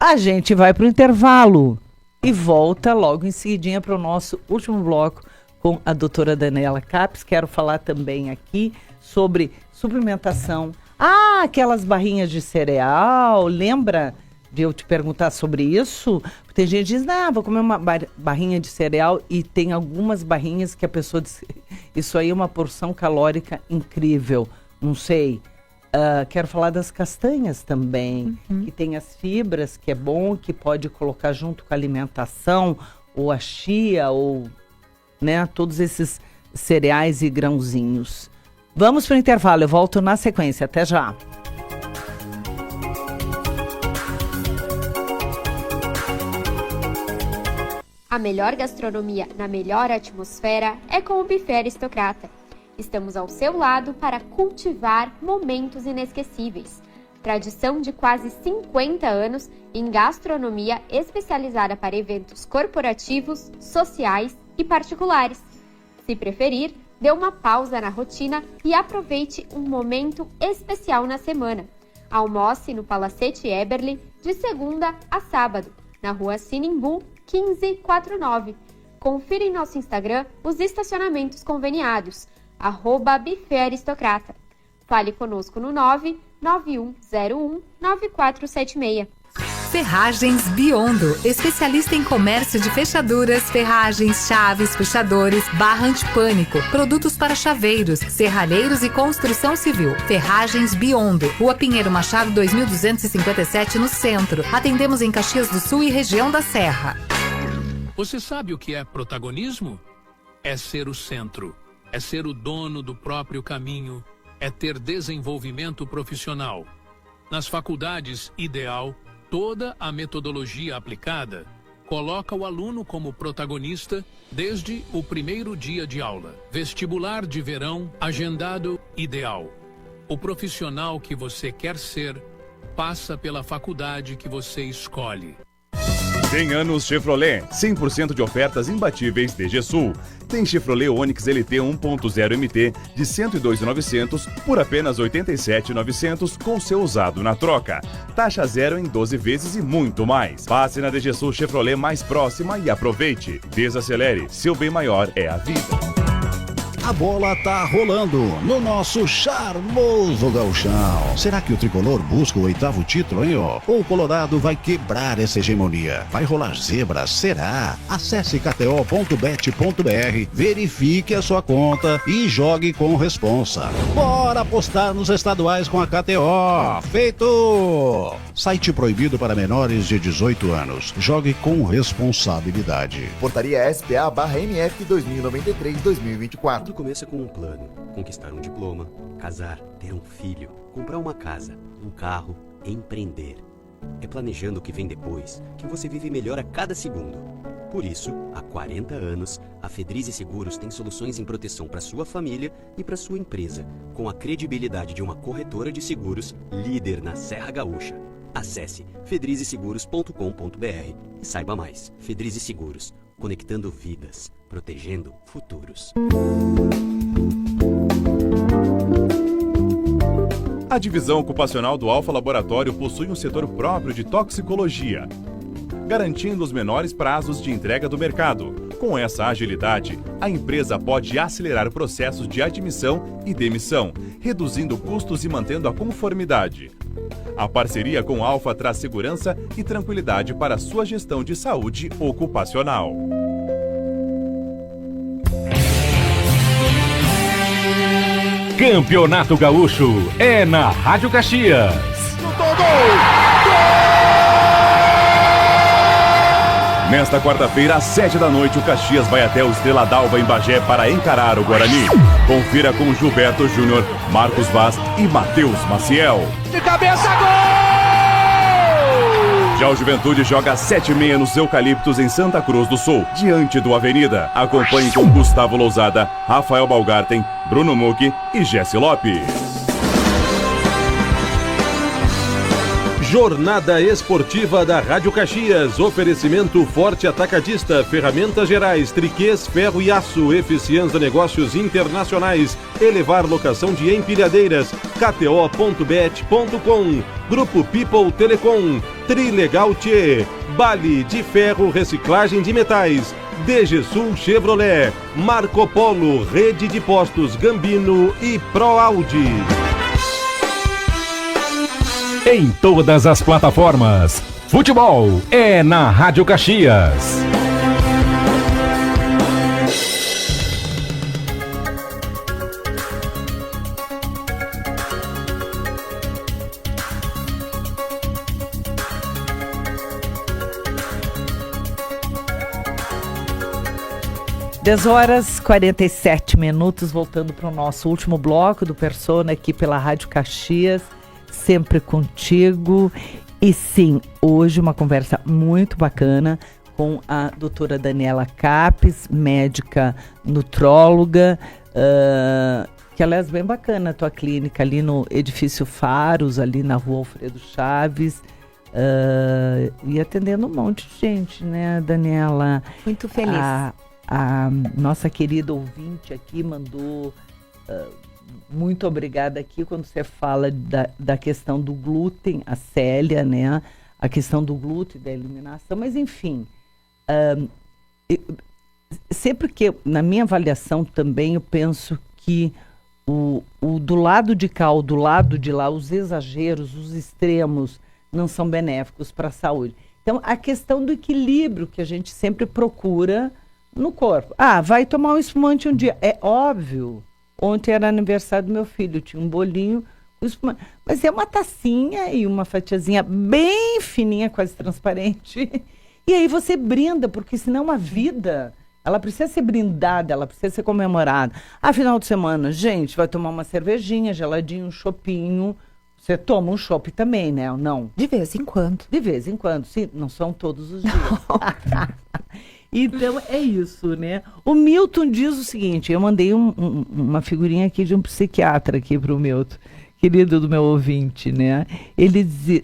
A gente vai para o intervalo e volta logo em seguidinha para o nosso último bloco com a doutora Daniela Capes. Quero falar também aqui sobre suplementação. Aquelas barrinhas de cereal, lembra de eu te perguntar sobre isso? Tem gente que diz, vou comer uma barrinha de cereal e tem algumas barrinhas que a pessoa diz, isso aí é uma porção calórica incrível, não sei. Quero falar das castanhas também, que tem as fibras, que é bom, que pode colocar junto com a alimentação, ou a chia, ou né, todos esses cereais e grãozinhos. Vamos para o intervalo, eu volto na sequência, até já. A melhor gastronomia na melhor atmosfera é com o Buffet Aristocrata. Estamos ao seu lado para cultivar momentos inesquecíveis. Tradição de quase 50 anos em gastronomia especializada para eventos corporativos, sociais e particulares. Se preferir, dê uma pausa na rotina e aproveite um momento especial na semana. Almoce no Palacete Eberly de segunda a sábado, na Rua Sinimbu, 1549. Confira em nosso Instagram os estacionamentos conveniados, @Buffet Aristocrata. Fale conosco no 991019476. Ferragens Biondo, especialista em comércio de fechaduras, ferragens, chaves, fechadores, barra antipânico, produtos para chaveiros, serralheiros e construção civil. Ferragens Biondo, Rua Pinheiro Machado 2257 no centro. Atendemos em Caxias do Sul e região da Serra. Você sabe o que é protagonismo? É ser o centro, é ser o dono do próprio caminho, é ter desenvolvimento profissional. Nas faculdades, ideal, toda a metodologia aplicada, coloca o aluno como protagonista desde o primeiro dia de aula. Vestibular de verão, agendado ideal. O profissional que você quer ser passa pela faculdade que você escolhe. 100 anos Chevrolet, 100% de ofertas imbatíveis DG Sul. Tem Chevrolet Onix LT 1.0 MT de 102.900 por apenas 87.900 com seu usado na troca. Taxa zero em 12 vezes e muito mais. Passe na DG Sul Chevrolet mais próxima e aproveite. Desacelere, seu bem maior é a vida. A bola tá rolando no nosso charmoso gauchão. Será que o tricolor busca o 8º título, hein, ó? Ou o Colorado vai quebrar essa hegemonia? Vai rolar zebra? Será? Acesse kto.bet.br, verifique a sua conta e jogue com responsa. Bora apostar nos estaduais com a KTO. Feito! Site proibido para menores de 18 anos. Jogue com responsabilidade. Portaria SPA/MF 2093-2024. Começa com um plano, conquistar um diploma, casar, ter um filho, comprar uma casa, um carro, empreender. É planejando o que vem depois que você vive melhor a cada segundo. Por isso, há 40 anos, a Fedrize Seguros tem soluções em proteção para sua família e para sua empresa, com a credibilidade de uma corretora de seguros líder na Serra Gaúcha. Acesse fedrizeseguros.com.br e saiba mais. Fedrize Seguros, conectando vidas, protegendo futuros. A divisão ocupacional do Alfa Laboratório possui um setor próprio de toxicologia, garantindo os menores prazos de entrega do mercado. Com essa agilidade, a empresa pode acelerar processos de admissão e demissão, reduzindo custos e mantendo a conformidade. A parceria com Alfa traz segurança e tranquilidade para a sua gestão de saúde ocupacional. Campeonato Gaúcho é na Rádio Caxias. Nesta quarta-feira, às 7h, o Caxias vai até o Estrela d'Alva em Bagé para encarar o Guarani. Confira com Gilberto Júnior, Marcos Vaz e Matheus Maciel. De cabeça, gol! Já o Juventude joga às 7h30 nos Eucaliptos em Santa Cruz do Sul, diante do Avenida. Acompanhe com Gustavo Lousada, Rafael Balgarten, Bruno Mucchi e Jesse Lopes. Jornada Esportiva da Rádio Caxias. Oferecimento Forte Atacadista, Ferramentas Gerais, Triquês, Ferro e Aço, Eficiência Negócios Internacionais, Elevar Locação de Empilhadeiras, KTO.bet.com, Grupo People Telecom, Trilegal Tchê, Bali de Ferro Reciclagem de Metais, DG Sul Chevrolet, Marco Polo, Rede de Postos Gambino e Pro Audi. Em todas as plataformas, futebol é na Rádio Caxias. Horas 47 minutos, voltando para o nosso último bloco do Persona aqui pela Rádio Caxias. Sempre contigo. E sim, hoje uma conversa muito bacana com a doutora Daniela Capes, médica nutróloga, que aliás bem bacana a tua clínica ali no Edifício Faros, ali na Rua Alfredo Chaves, e atendendo um monte de gente, né, Daniela? Muito feliz. A nossa querida ouvinte aqui mandou... muito obrigada aqui quando você fala da questão do glúten, a Célia, né? A questão do glúten, da eliminação, mas enfim, sempre que, na minha avaliação também, eu penso que o do lado de cá ou do lado de lá, os exageros, os extremos, não são benéficos para a saúde. Então, a questão do equilíbrio que a gente sempre procura no corpo. Vai tomar um espumante um dia. É óbvio. Ontem era aniversário do meu filho, tinha um bolinho, mas é uma tacinha e uma fatiazinha bem fininha, quase transparente. E aí você brinda, porque senão a vida, ela precisa ser brindada, ela precisa ser comemorada. Final de semana, gente, vai tomar uma cervejinha, geladinho, um chopinho, Você toma um chopp também, né? Ou não? De vez em quando. De vez em quando, sim. Não são todos os dias. Então, é isso, né? O Milton diz o seguinte, eu mandei uma figurinha aqui de um psiquiatra aqui pro Milton, querido do meu ouvinte, né? Ele diz,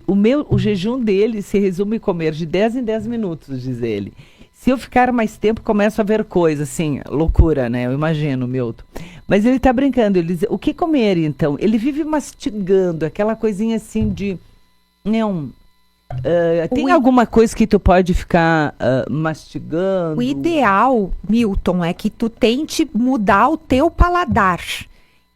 o jejum dele se resume em comer de 10 em 10 minutos, diz ele. Se eu ficar mais tempo, começo a ver coisas, assim, loucura, né? Eu imagino, Milton. Mas ele tá brincando, ele diz, o que comer, então? Ele vive mastigando, aquela coisinha assim de... Não, tem alguma coisa que tu pode ficar mastigando? O ideal, Milton, é que tu tente mudar o teu paladar.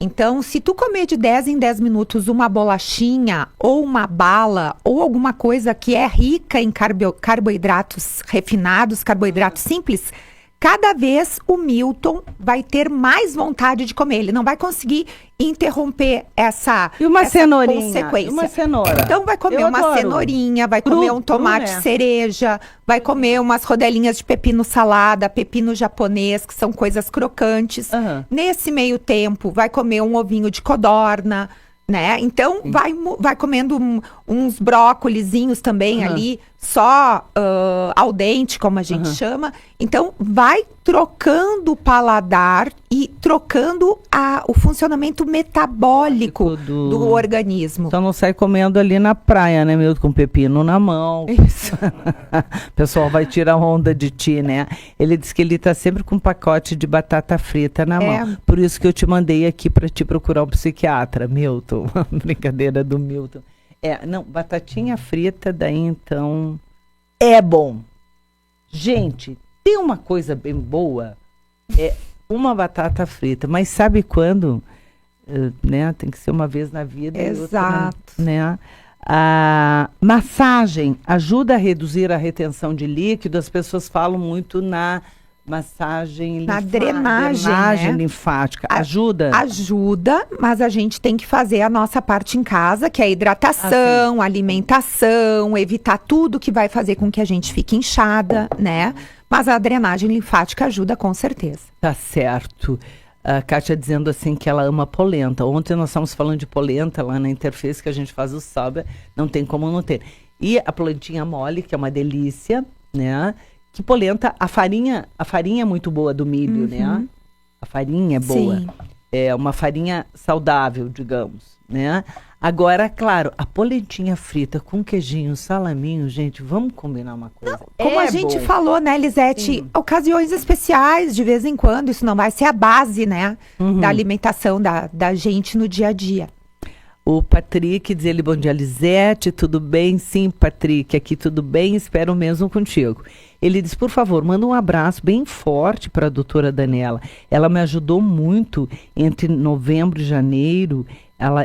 Então, se tu comer de 10 em 10 minutos uma bolachinha ou uma bala ou alguma coisa que é rica em carboidratos refinados, carboidratos simples, cada vez o Milton vai ter mais vontade de comer. Ele não vai conseguir interromper essa cenourinha, consequência. E uma cenoura. Então vai comer uma cenourinha, vai comer um tomate cereja, vai comer umas rodelinhas de pepino salada, pepino japonês, que são coisas crocantes. Nesse meio tempo, vai comer um ovinho de codorna, né? Então vai comendo uns brócolizinhos também ali, só ao dente, como a gente chama. Então vai trocando o paladar e trocando o funcionamento metabólico do organismo. Então não sai comendo ali na praia, né, Milton, com pepino na mão. Isso. O pessoal vai tirar onda de ti, né? Ele diz que ele tá sempre com um pacote de batata frita na mão. Por isso que eu te mandei aqui para te procurar um psiquiatra, Milton. Brincadeira do Milton. Não, batatinha frita, daí então é bom. Gente, tem uma coisa bem boa, uma batata frita, mas sabe quando? Né? Tem que ser uma vez na vida. Exato. Outra, né? A massagem ajuda a reduzir a retenção de líquido. As pessoas falam muito na massagem na drenagem linfática. Ajuda? Ajuda, mas a gente tem que fazer a nossa parte em casa, que é a hidratação, alimentação, evitar tudo que vai fazer com que a gente fique inchada, né? Mas a drenagem linfática ajuda com certeza. Tá certo. A Kátia dizendo assim que ela ama polenta. Ontem nós estávamos falando de polenta lá na Interface, que a gente faz o sábado, não tem como não ter. E a polentinha mole, que é uma delícia, né? Que polenta, a farinha é muito boa do milho, né? A farinha é boa. Sim. É uma farinha saudável, digamos, né? Agora, claro, a polentinha frita com queijinho, salaminho, gente, vamos combinar uma coisa. Como a gente falou, né, Lisete? Ocasiões especiais, de vez em quando, isso não vai ser a base, né? Da alimentação da gente no dia a dia. O Patrick diz ele, bom dia, Lisete, tudo bem? Sim, Patrick, aqui tudo bem, espero mesmo contigo. Ele diz, por favor, manda um abraço bem forte para a doutora Daniela. Ela me ajudou muito entre novembro e janeiro.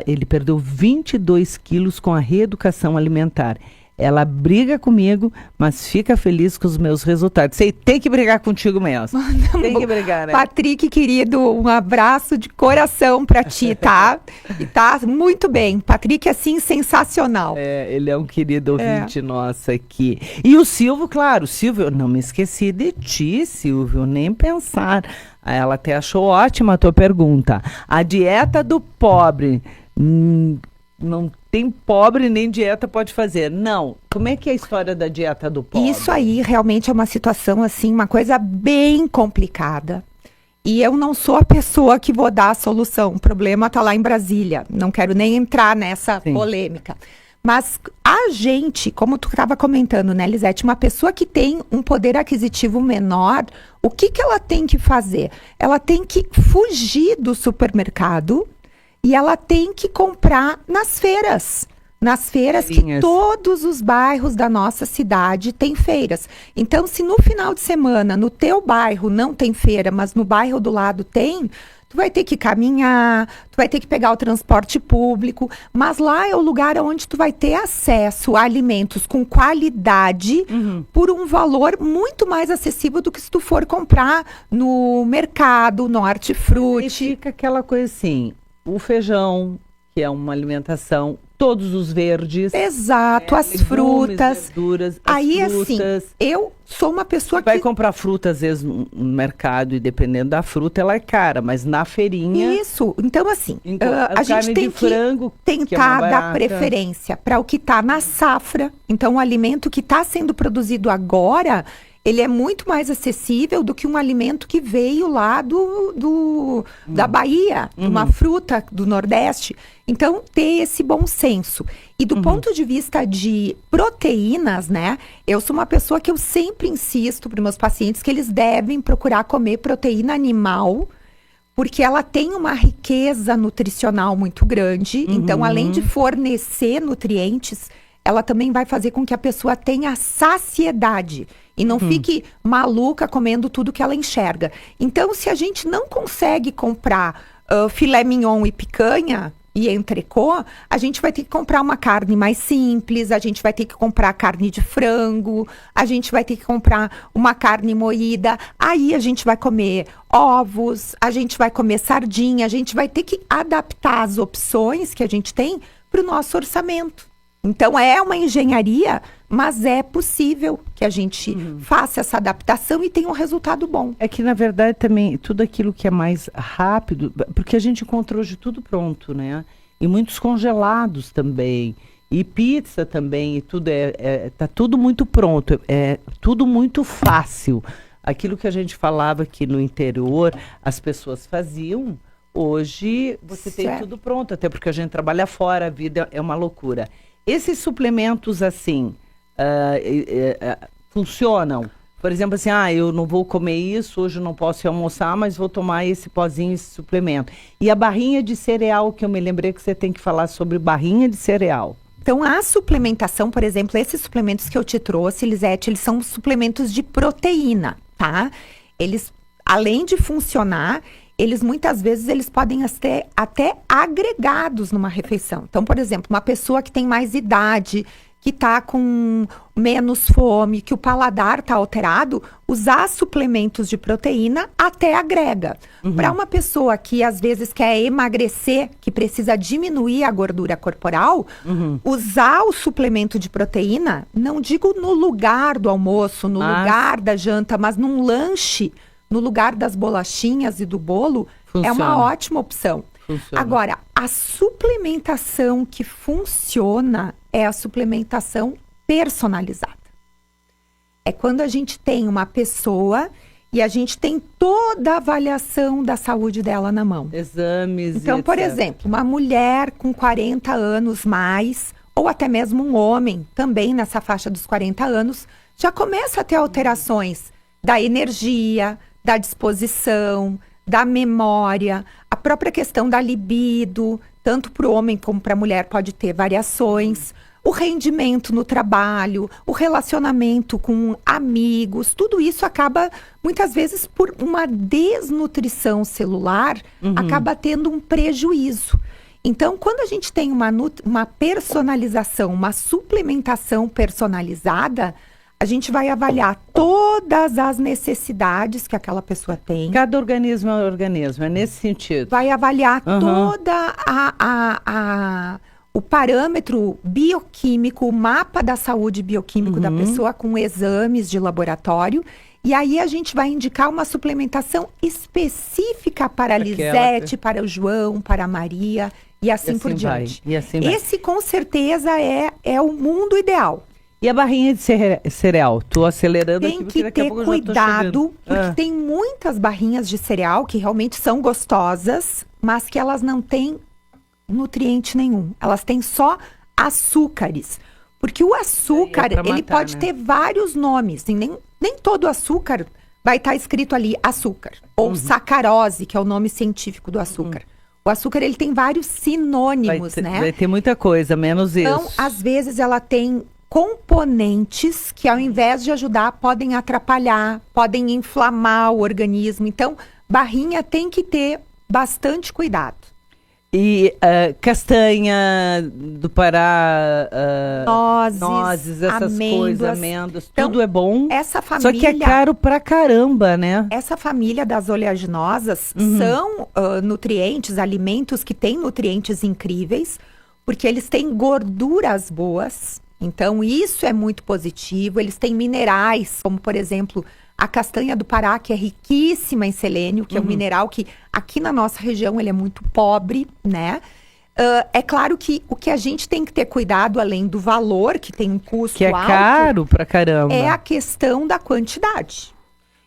Ele perdeu 22 quilos com a reeducação alimentar. Ela briga comigo, mas fica feliz com os meus resultados. Você tem que brigar contigo mesmo. Tem que brigar, né? Patrick, querido, um abraço de coração pra ti, tá? E tá muito bem. Patrick, assim, sensacional. Ele é um querido ouvinte nosso aqui. E o Silvio, claro, Silvio, não me esqueci de ti, Silvio, nem pensar. Ela até achou ótima a tua pergunta. A dieta do pobre... não tem pobre nem dieta pode fazer. Não. Como é que é a história da dieta do pobre? Isso aí realmente é uma situação, assim, uma coisa bem complicada. E eu não sou a pessoa que vou dar a solução. O problema está lá em Brasília. Não quero nem entrar nessa polêmica. Mas a gente, como tu estava comentando, né, Lisete, uma pessoa que tem um poder aquisitivo menor, o que ela tem que fazer? Ela tem que fugir do supermercado. E ela tem que comprar nas feiras. Nas feiras que todos os bairros da nossa cidade têm feiras. Então, se no final de semana, no teu bairro não tem feira, mas no bairro do lado tem, tu vai ter que caminhar, tu vai ter que pegar o transporte público. Mas lá é o lugar onde tu vai ter acesso a alimentos com qualidade por um valor muito mais acessível do que se tu for comprar no mercado, no hortifruti. E fica aquela coisa assim... O feijão, que é uma alimentação todos os verdes. Exato, as legumes, frutas. Verduras, Aí, frutas. assim, eu sou uma pessoa Vai comprar fruta, às vezes, no mercado, e dependendo da fruta, ela é cara, mas na feirinha... Isso, então assim, a a gente tem que tentar dar preferência para o que está na safra. Então, o alimento que está sendo produzido agora, ele é muito mais acessível do que um alimento que veio lá da Bahia, uma fruta do Nordeste. Então, ter esse bom senso. E do ponto de vista de proteínas, né? Eu sou uma pessoa que eu sempre insisto para meus pacientes que eles devem procurar comer proteína animal, porque ela tem uma riqueza nutricional muito grande. Então, além de fornecer nutrientes, ela também vai fazer com que a pessoa tenha saciedade e não fique maluca comendo tudo que ela enxerga. Então, se a gente não consegue comprar filé mignon e picanha e entrecô, a gente vai ter que comprar uma carne mais simples, a gente vai ter que comprar carne de frango, a gente vai ter que comprar uma carne moída, aí a gente vai comer ovos, a gente vai comer sardinha, a gente vai ter que adaptar as opções que a gente tem para o nosso orçamento. Então, é uma engenharia, mas é possível que a gente faça essa adaptação e tenha um resultado bom. É que, na verdade, também, tudo aquilo que é mais rápido, porque a gente encontra hoje tudo pronto, né? E muitos congelados também, e pizza também, e tudo tá tudo muito pronto, é tudo muito fácil. Aquilo que a gente falava que no interior as pessoas faziam, hoje você tem tudo pronto, até porque a gente trabalha fora, a vida é uma loucura. Esses suplementos, assim, funcionam? Por exemplo, assim, eu não vou comer isso, hoje eu não posso ir almoçar, mas vou tomar esse pozinho, esse suplemento. E a barrinha de cereal, que eu me lembrei que você tem que falar sobre barrinha de cereal. Então, a suplementação, por exemplo, esses suplementos que eu te trouxe, Elisete, eles são suplementos de proteína, tá? Eles, além de funcionar, eles muitas vezes eles podem ser até agregados numa refeição. Então, por exemplo, uma pessoa que tem mais idade, que está com menos fome, que o paladar está alterado, usar suplementos de proteína até agrega. Para uma pessoa que às vezes quer emagrecer, que precisa diminuir a gordura corporal, usar o suplemento de proteína, não digo no lugar do almoço, no lugar da janta, mas num lanche, no lugar das bolachinhas e do bolo, é uma ótima opção. Agora, a suplementação que funciona é a suplementação personalizada. É quando a gente tem uma pessoa e a gente tem toda a avaliação da saúde dela na mão. Exames, então, por exemplo, uma mulher com 40 anos mais, ou até mesmo um homem, também nessa faixa dos 40 anos, já começa a ter alterações da energia, da disposição, da memória, a própria questão da libido, tanto para o homem como para a mulher pode ter variações, o rendimento no trabalho, o relacionamento com amigos, tudo isso acaba, muitas vezes, por uma desnutrição celular, acaba tendo um prejuízo. Então, quando a gente tem uma personalização, uma suplementação personalizada, a gente vai avaliar todas as necessidades que aquela pessoa tem. Cada organismo é um organismo, é nesse sentido. Vai avaliar toda o parâmetro bioquímico, o mapa da saúde bioquímico da pessoa com exames de laboratório. E aí a gente vai indicar uma suplementação específica para a Lisete, para o João, para a Maria e assim por diante. Esse com certeza é o mundo ideal. E a barrinha de cereal? Estou acelerando aqui, porque daqui a pouco eu já tô chegando. Tem que ter cuidado, porque tem muitas barrinhas de cereal que realmente são gostosas, mas que elas não têm nutriente nenhum. Elas têm só açúcares. Porque o açúcar, ele pode ter vários nomes. E nem todo açúcar vai estar escrito ali açúcar. Ou sacarose, que é o nome científico do açúcar. O açúcar, ele tem vários sinônimos, né? Vai ter muita coisa, menos isso. Então, às vezes, ela tem componentes que, ao invés de ajudar, podem atrapalhar, podem inflamar o organismo. Então, barrinha tem que ter bastante cuidado. E castanha do Pará, nozes, essas coisas, amêndoas, então, tudo é bom. Essa família, só que é caro pra caramba, né? Essa família das oleaginosas são nutrientes, alimentos que têm nutrientes incríveis, porque eles têm gorduras boas, então isso é muito positivo. Eles têm minerais, como por exemplo, a castanha do Pará, que é riquíssima em selênio, que é um mineral que aqui na nossa região ele é muito pobre, né? É claro que o que a gente tem que ter cuidado, além do valor, que tem um custo que é alto, caro pra caramba, é a questão da quantidade.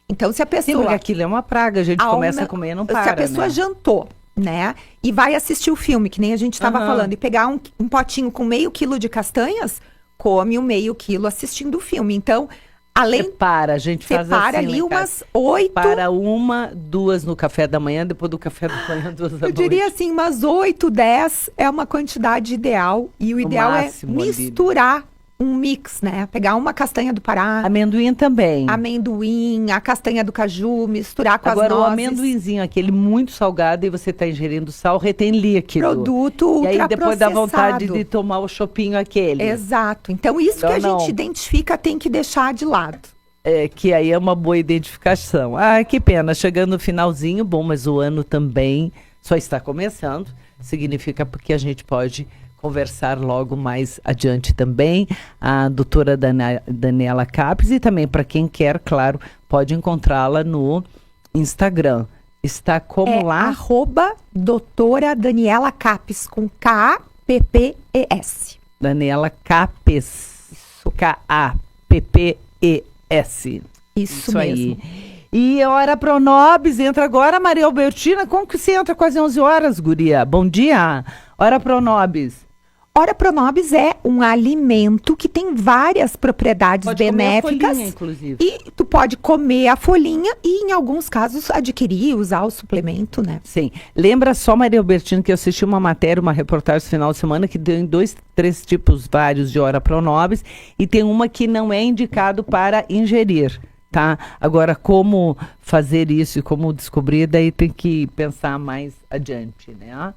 Então, se a pessoa... Sim, porque aquilo é uma praga, a gente começa a comer e não para, se a pessoa né? jantou, né? E vai assistir o filme, que nem a gente estava falando, e pegar um potinho com meio quilo de castanhas, come o meio quilo assistindo o filme. Então, além... Separa, a gente faz assim, ali né, umas 8... Para 1, 2 no café da manhã, depois do café da manhã, 2 da noite. Eu diria assim, umas 8, 10 é uma quantidade ideal. E o ideal máximo, é misturar um mix, né? Pegar uma castanha do Pará. Amendoim também. Amendoim, a castanha do caju, misturar com Agora, as nozes. o amendoinzinho, aquele muito salgado, e você está ingerindo sal, retém líquido. Produto E aí depois dá vontade ultraprocessado. de tomar o chopinho aquele. Exato. Então, isso que a gente identifica tem que deixar de lado. Que aí é uma boa identificação. Ah, que pena, chegando no finalzinho, bom, mas o ano também só está começando, significa porque a gente pode conversar logo mais adiante também, a doutora Daniela Capes, e também para quem quer, claro, pode encontrá-la no Instagram. Está como lá? @doutora Daniela Capes, com K-A-P-P-E-S. Daniela Capes. Isso. K-A-P-P-E-S. Isso mesmo. Aí. E a hora Pronobis entra agora, Maria Albertina. Como que você entra quase 11 horas, guria? Bom dia. Hora Pronobis. Ora Pronobis é um alimento que tem várias propriedades benéficas. Comer a folhinha, inclusive. E tu pode comer a folhinha e, em alguns casos, adquirir, usar o suplemento, né? Sim. Lembra só, Maria Albertina, que eu assisti uma matéria, uma reportagem no final de semana que deu em 2, 3 tipos vários de Ora Pronobis, e tem uma que não é indicado para ingerir, tá? Agora, como fazer isso e como descobrir, daí tem que pensar mais adiante, né?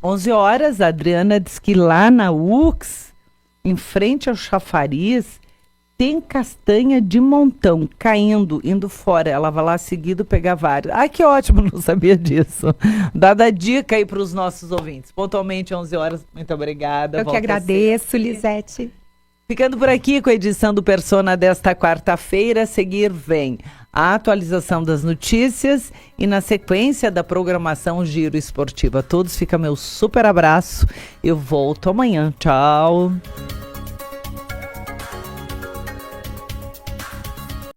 11 horas, a Adriana diz que lá na UX, em frente ao chafariz, tem castanha de montão caindo, indo fora. Ela vai lá seguido pegar vários. Ai, que ótimo, não sabia disso. Dada a dica aí para os nossos ouvintes. Pontualmente, 11 horas, muito obrigada. Eu que agradeço, Lisete. Ficando por aqui com a edição do Persona desta quarta-feira, a seguir vem a atualização das notícias e na sequência da programação Giro Esportivo. A todos fica meu super abraço. Eu volto amanhã. Tchau.